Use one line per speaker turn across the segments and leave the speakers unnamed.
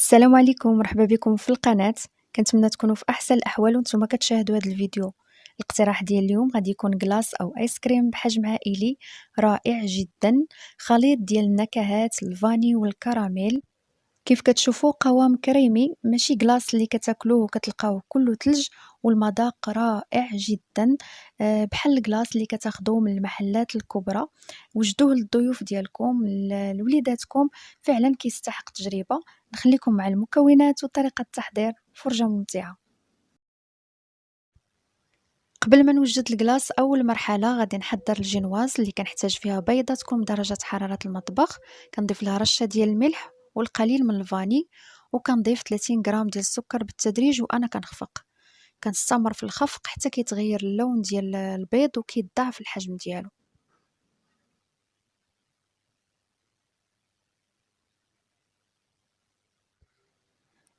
السلام عليكم، مرحبا بكم في القناة. كنتمنى تكونوا في احسن الاحوال وانتم كتشاهدوا هذا الفيديو. الاقتراح ديال اليوم غادي يكون كلاص او ايس كريم بحجم عائلي رائع جدا، خليط ديال النكهات الفاني والكراميل. كيف كتشوفوا قوام كريمي، ماشي كلاص اللي كتاكلوه وكتلقاوه كله ثلج، والمذاق رائع جدا. بحال الكلاص اللي كتاخدوه من المحلات الكبرى. وجدوه للضيوف ديالكم لوليداتكم، فعلا كيستحق تجربة. نخليكم مع المكونات وطريقة التحضير، فرجة ممتعة. قبل ما نوجد الكلاص، اول مرحله غادي نحضر الجينواز اللي كنحتاج فيها بيضه تكون بدرجه حراره المطبخ. كنضيف لها رشه ديال الملح والقليل من الفاني، وكنضيف 30 غرام ديال السكر بالتدريج وانا كنخفق. كنستمر في الخفق حتى كيتغير اللون ديال البيض وكيتضاعف الحجم ديالو.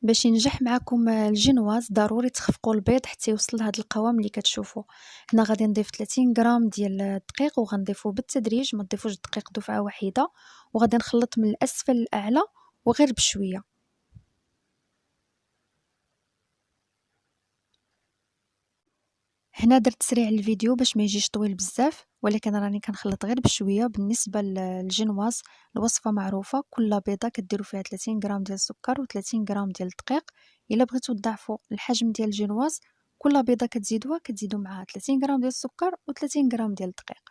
باش ينجح معكم الجينواز ضروري تخفقوا البيض حتى يوصل لهذا القوام اللي كتشوفوا. هنا غادي نضيف 30 غرام ديال الدقيق وغنضيفوه بالتدريج، ما تضيفوش الدقيق دفعه واحده. وغادي نخلط من الاسفل للاعلى وغير بشويه. هنا درت سريع الفيديو باش ما يجيش طويل بزاف، ولكن راني كنخلط غير بشويه. بالنسبه للجينواز الوصفه معروفه، كل بيضه كديروا فيها 30 غرام ديال السكر و30 غرام ديال الدقيق. الا بغيتو تضاعفوا الحجم ديال الجينواز، كل بيضه كتزيدوا معها 30 غرام ديال السكر و30 غرام ديال الدقيق.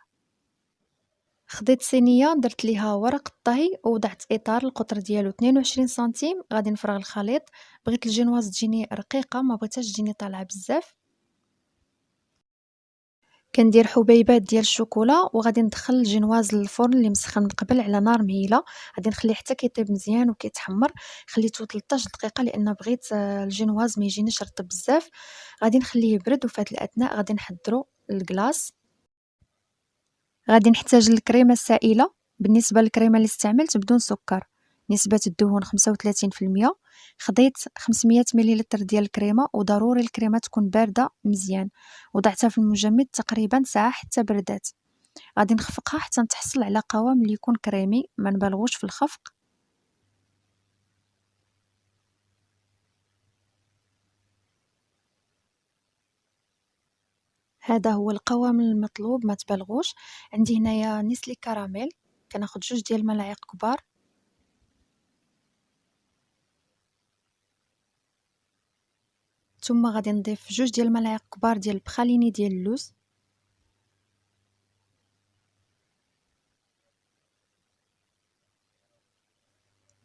خديت صينيه درت ليها ورق الطهي ووضعت اطار القطر ديالو 22 سنتيم. غادي نفرغ الخليط. بغيت الجينواز تجيني رقيقه، ما بغيتهاش تجيني طالعه بزاف. كندير حبيبات ديال الشوكولا وغادي ندخل الجينواز للفرن اللي مسخن من قبل على نار مهيله. غادي نخليه حتى كيطيب مزيان وكيتحمر. خليته 13 دقيقه لان بغيت الجينواز ما يجينيش رطب بزاف. غادي نخليه يبرد، وفي هذه الاثناء غادي نحضروا الكلاص. غادي نحتاج الكريمه السائله. بالنسبه للكريمه اللي استعملت بدون سكر، نسبه الدهون 35%. خديت 500 مليلتر ديال الكريمه، وضروري الكريمه تكون بارده مزيان. وضعتها في المجمد تقريبا ساعه حتى بردات. غادي نخفقها حتى نتحصل على قوام اللي يكون كريمي، ما نبالغوش في الخفق. هذا هو القوام المطلوب، ما تبالغوش. عندي هنايا نسلي كراميل، كناخد 2 ديال الملاعق كبار. ثم غادي نضيف 2 ديال الملاعق كبار ديال البخاليني ديال اللوز.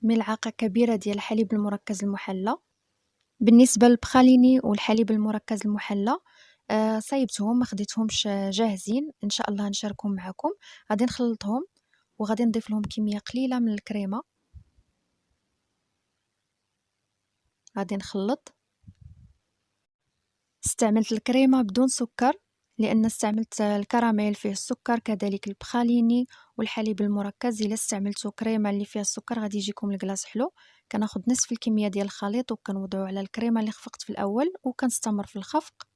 ملعقة كبيرة ديال الحليب المركز المحلى. بالنسبة للبخاليني والحليب المركز المحلى، صايبتهم ما خديتهمش جاهزين، ان شاء الله نشاركهم معكم. غادي نخلطهم وغادي نضيف لهم كمية قليلة من الكريمة. غادي نخلط. استعملت الكريمة بدون سكر لان استعملت الكراميل فيه السكر، كذلك البخاليني والحليب المركز. الا استعملتوا كريمه اللي فيها السكر غادي يجيكم الكلاص حلو. كناخذ نصف الكميه ديال الخليط وكنوضعو على الكريمه اللي خفقت في الاول، وكنستمر في الخفق.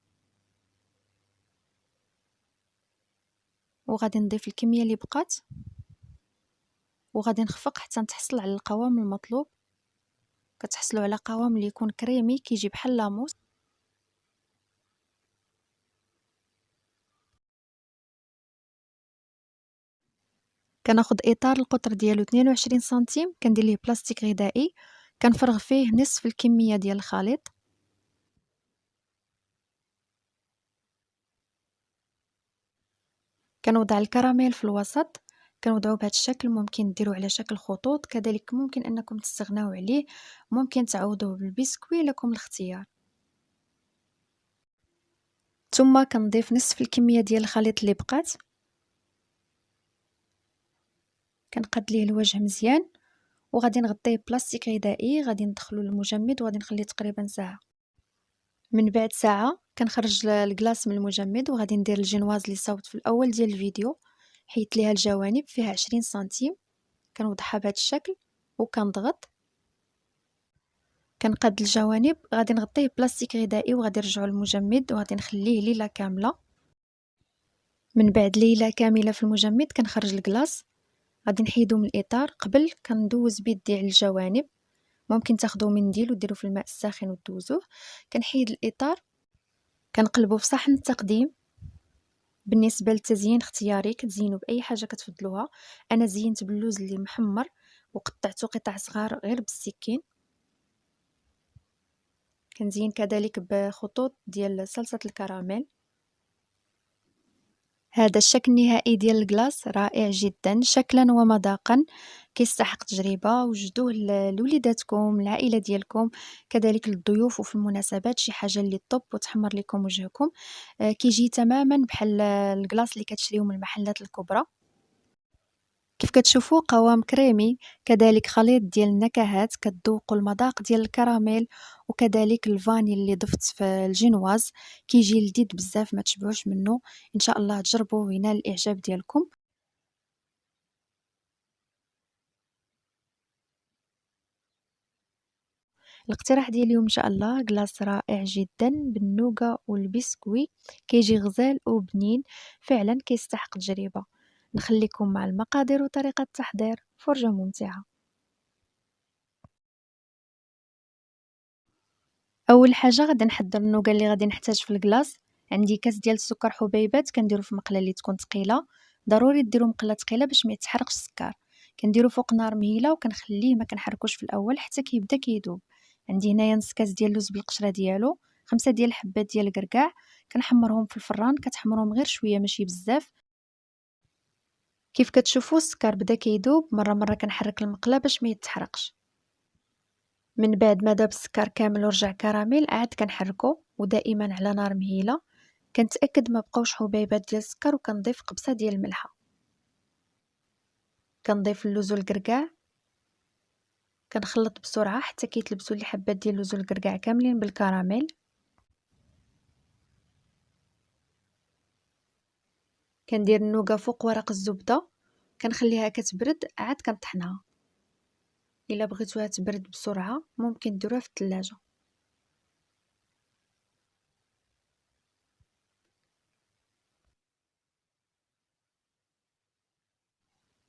وغادي نضيف الكميه اللي بقات، وغادي نخفق حتى نتحصل على القوام المطلوب. كتحصلوا على قوام اللي يكون كريمي كيجي بحال لاموس. كناخذ اطار القطر ديالو 22 سنتيم، كندير ليه بلاستيك غذائي، كنفرغ فيه نصف الكميه ديال الخليط. كنوضع الكراميل في الوسط. كنوضعوه بهذا الشكل، ممكن ديروه على شكل خطوط، كذلك ممكن انكم تستغناو عليه. ممكن تعوضوه بالبسكوي، لكم الاختيار. ثم كنضيف نصف الكميه ديال الخليط اللي بقات. كنقاد ليه الوجه مزيان، وغادي نغطيه بلاستيك غذائي. غادي ندخلو للمجمد وغادي نخليه تقريبا ساعه. من بعد ساعه كنخرج الكلاص من المجمد، وغادي ندير الجينواز اللي صوبت في الاول ديال الفيديو. حيت ليها الجوانب فيها 20 سنتيم. كنوضعها بهذا الشكل وكنضغط. كنقاد الجوانب. غادي نغطيه بلاستيك غذائي وغادي نرجعو للمجمد وغادي نخليه ليله كامله. من بعد ليله كامله في المجمد كنخرج الكلاص. غادي نحيدو من الاطار. قبل كندوز بيدي على الجوانب ممكن تاخدو منديل وديرو في الماء الساخن ودوزوه. كنحيد الإطار، كنقلبو في صحن التقديم. بالنسبة للتزيين اختياري، كتزينو بأي حاجة كتفضلوها. أنا زينت باللوز اللي محمر وقطعته قطع صغار غير بالسكين. كنزين كذلك بخطوط ديال صلصة الكراميل. هذا الشكل النهائي ديال الكلاص رائع جدا شكلا ومذاقا، كيستحق تجربة. وجدوه لوليداتكم، العائلة ديالكم، كذلك للضيوف وفي المناسبات، شي حاجة اللي طوب وتحمر لكم وجهكم. كيجي تماما بحال الكلاص اللي كتشريو من المحلات الكبرى. كيف كتشوفوا قوام كريمي، كذلك خليط ديال النكهات، كتذوقوا المذاق ديال الكراميل وكذلك الفاني اللي ضفت في الجينواز. كيجي لذيذ بزاف، ما تشبعوش منه. ان شاء الله تجربوه وينال الاعجاب ديالكم. الاقتراح ديال اليوم ان شاء الله كلاص رائع جدا بالنوغا والبسكوي، كيجي غزال وبنين، فعلا كيستحق تجربة. نخليكم مع المقادير وطريقة التحضير، فرجة ممتعة. اول حاجه غادي نحضر النوغا اللي غادي نحتاج في الكلاص. عندي كاس ديال السكر حبيبات، كنديرو في مقله اللي تكون ثقيله. ضروري ديروا مقله ثقيله باش ما يتحرقش السكر. كنديرو فوق نار مهيله وكنخليه ما كنحركوش في الاول حتى كيبدا كيذوب. عندي هنايا نص كاس ديال اللوز بالقشره ديالو، 5 ديال الحبات ديال الكركاع. كنحمرهم في الفران، كتحمرهم غير شويه ماشي بزاف. كيف كتشوفوا السكر بدا كيذوب، مره مره كنحرك المقله باش ما يتحرقش. من بعد ما داب السكر كامل ورجع كراميل، عاد كنحركو ودائما على نار مهيله. كنتاكد ما بقاوش حبيبات ديال السكر وكنضيف قبصه ديال الملحه. كنضيف اللوز والكركاع، كنخلط بسرعه حتى كيتلبسوا لي حبات ديال اللوز والكركاع كاملين بالكراميل. كندير النوغا فوق ورق الزبده، كنخليها كتبرد، عاد كنطحنها. الا بغيتوها تبرد بسرعه ممكن ديروها في الثلاجه.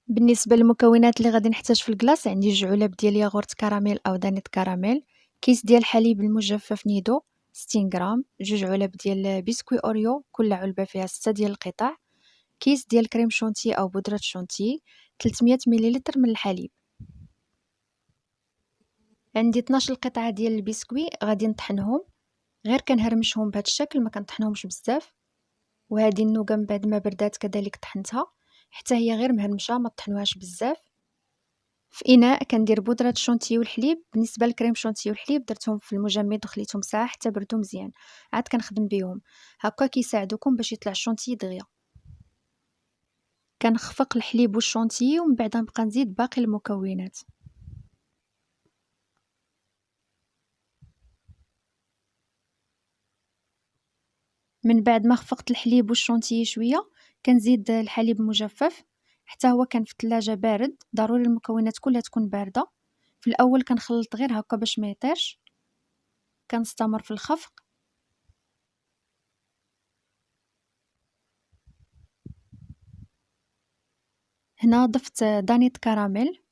بالنسبة للمكونات اللي غادي نحتاج في الكلاص، عندي 2 علب ديال ياغورت كراميل أو دانيت كراميل، كيس ديال الحليب المجفف نيدو 60 غرام، 2 علب ديال بسكوي أوريو كل علبة فيها 6 ديال القطع، كيس ديال كريم شونتي أو بودرة شونتي، 300 مليلتر من الحليب. عندي 12 قطعة ديال البسكوي غادي نطحنهم، غير كنهرمشهم بهذا الشكل، ما كنطحنهمش بزاف. وهذه النوغا من بعد ما بردات كذلك طحنتها حتى هي غير مهرمشه، ما طحنوهاش بزاف. في إناء كندير بودرة الشونتيي والحليب. بالنسبة للكريم شونتيي والحليب درتهم في المجمد وخليتهم ساعة حتى بردوا مزيان، عاد كنخدم بيهم. هكا كيساعدوكم باش يطلع الشونتيي دغيا. كنخفق الحليب والشونتيي ومن بعد نبقى نزيد باقي المكونات. من بعد ما خفقت الحليب والشونتيي شويه، كنزيد الحليب المجفف حتى هو كان في الثلاجة بارد. ضروري المكونات كلها تكون بارده. في الاول كنخلط غير هكا باش ما يطيرش، كنستمر في الخفق. هنا ضفت دانيت كراميل.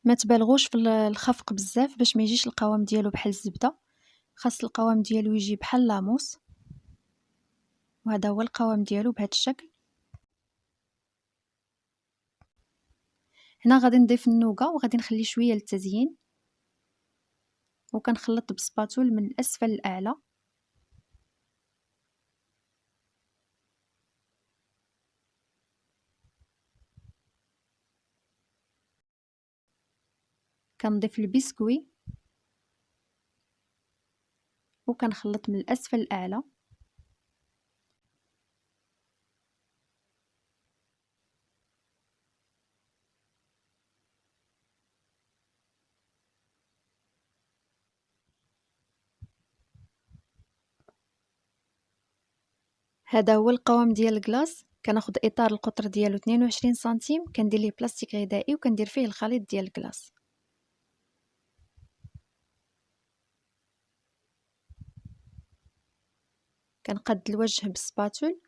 ما تبالغوش في الخفق بزاف باش ما يجيش القوام ديالو بحال الزبده. خاص القوام ديالو يجي بحال لاموس، وهذا هو القوام ديالو بهذا الشكل. هنا غادي نضيف النوغا وغادي نخلي شويه للتزيين، وكنخلط بسباتول من الاسفل للاعلى. كنضيف البسكوي وكنخلط من الاسفل للاعلى. هذا هو القوام ديال الكلاص. كناخذ اطار القطر ديالو 22 سنتيم، كندير ليه بلاستيك غذائي وكندير فيه الخليط ديال الكلاص. كنقاد الوجه بسباتول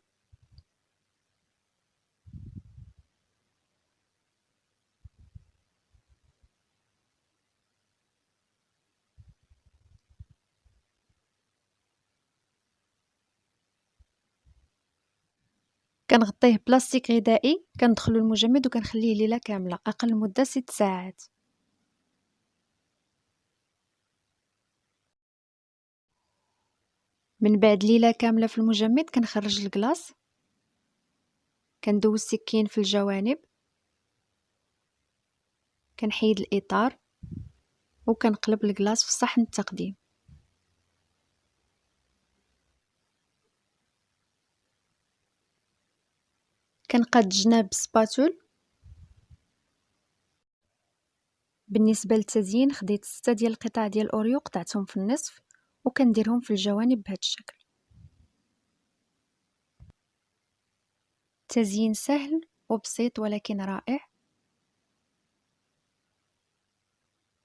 كنغطيه بلاستيك غذائي، كندخلو المجمد وكنخليه ليلة كاملة، أقل مدة 6 ساعات. من بعد ليلة كاملة في المجمد كنخرج الكلاص، كندوز السكين في الجوانب، كنحيد الإطار وكنقلب الكلاص في صحن التقديم. كنقاد الجناب بالسباتول. بالنسبة للتزيين خديت 6 ديال القطع ديال الأوريو قطعتهم في النصف وكنديرهم في الجوانب بهذا الشكل. تزيين سهل وبسيط ولكن رائع.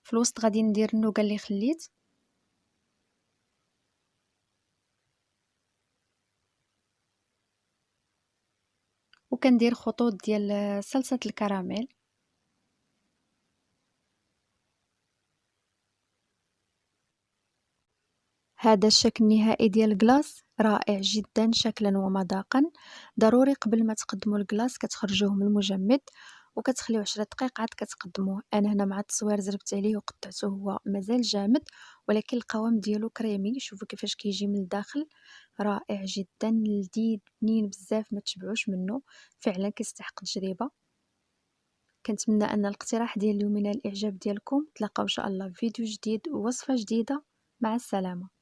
في الوسط غادي ندير النوغا اللي خليت، وكندير خطوط ديال صلصة الكراميل. هذا الشكل النهائي ديال الكلاص رائع جدا شكلا ومذاقا. ضروري قبل ما تقدموا الكلاص كتخرجوه من المجمد وكتخليوه 10 دقائق عاد كتقدموه. انا هنا مع التصوير زربت عليه وقطعته، هو مازال جامد ولكن القوام ديالو كريمي. شوفوا كيفاش كيجي من الداخل، رائع جدا، لذيذ بنين بزاف، ما تشبعوش منه، فعلا كيستحق التجربه. كنتمنى ان الاقتراح ديال اليوم ينال الاعجاب ديالكم. تلاقاو ان شاء الله في فيديو جديد ووصفه جديده. مع السلامه.